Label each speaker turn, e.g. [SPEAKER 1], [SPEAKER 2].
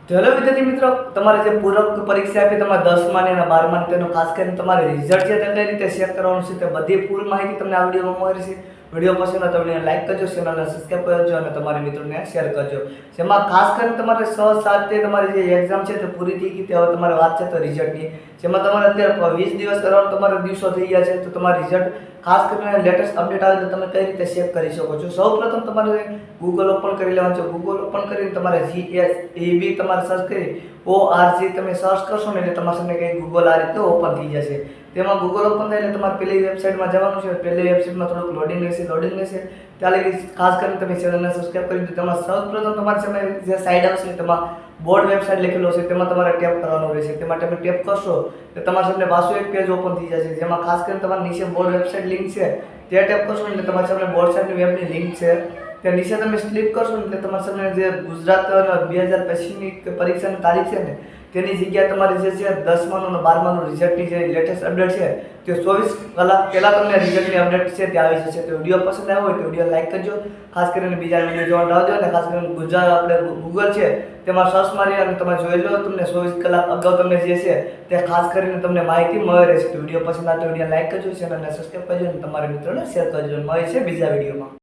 [SPEAKER 1] તો હેલો વિદ્યાર્થી મિત્રો, તમારે જે પૂરક પરીક્ષા આપી તમારે 10મા અને 12મા તેનું ખાસ કરીને તમારે રિઝલ્ટ છે તે કઈ રીતે ચેક કરવાનું છે તે બધી પૂરી માહિતી તમને આ વિડીયોમાં મળી છે. વિડીયો પસંદ આવે તો વિડીયોને લાઈક કરજો, ચેનલને સબસ્ક્રાઇબ કરજો અને તમારા મિત્રોને શેર કરજો. જેમાં ખાસ કરીને તમારે 6-7 તે તમારી જે એક્ઝામ છે તે પૂરી થઈ ગઈ. હવે તમારે વાત છે તો રિઝલ્ટની, જેમાં તમારે અત્યારે 20 દિવસ કરવાનું તમારે દિવસો થઈ ગયા છે. તો તમારું રિઝલ્ટ ખાસ કરીને લેટેસ્ટ અપડેટ આવે તો તમે કઈ રીતે ચેક કરી શકો છો. સૌપ્રથમ તમારે ગૂગલ ઓપન કરી લેવાનું છે. ગૂગલ ઓપન કરીને તમારે GSEB તમારે સર્ચ કરી ORG તમે સર્ચ કરશો ને એટલે તમારા સામે કંઈ ગૂગલ આ રીતે ઓપન થઈ જશે. તેમાં ગૂગલ ઓપન થાય એટલે તમારે પહેલી વેબસાઇટમાં જવાનું છે. પહેલી વેબસાઇટમાં થોડુંક લોડિંગ લેશે. ત્યાં લગી ખાસ કરીને તમે ચેનલને સબસ્ક્રાઇબ કરી દીધું. તેમાં સૌપ્રથમ તમારી સામે જે સાઇડ આવશે તેમાં બોર્ડ વેબસાઇટ લખેલો છે, તેમાં તમારે ટેપ કરવાનું રહેશે. તેમાં તમે ટેપ કરશો તો તમારા સામે પાછું એક પેજ ઓપન થઈ જશે, જેમાં ખાસ કરીને તમારી નીચે બોર્ડ વેબસાઇટ લિંક છે તે ટેપ કરશો એટલે તમારી સામે બોર્ડ સાઇટની વેબની લિંક છે. ત્યાં નીચે તમે ક્લિક કરશો એટલે તમારી સામે જે ગુજરાત 2025ની પરીક્ષાની તારીખ છે ને તેની જગ્યાએ તમારી જે છે 10માનું અને 12માનું રિઝલ્ટની જે લેટેસ્ટ અપડેટ છે તે 24 કલાક પહેલાં તમને રિઝલ્ટની અપડેટ છે તે આવી જશે. તો વિડીયો પસંદ આવ્યો હોય તો વિડીયો લાઈક કરજો. ખાસ કરીને બીજા વિડીયો જોવા ડાવજો અને ખાસ કરીને ગુજરાત આપણે ગૂગલ છે તેમાં સર્ચ મારી અને તમે જોઈ લો તમને 24 કલાક અગાઉ તમને જે છે તે ખાસ કરીને તમને માહિતી મળી રહેશે. તો વિડીયો પસંદ આવે તો વિડીયો લાઈક કરજો, ચેનલને સબસ્ક્રાઇબ કરજો અને તમારા મિત્રોને શેર કરજો. મળે છે બીજા વિડીયોમાં.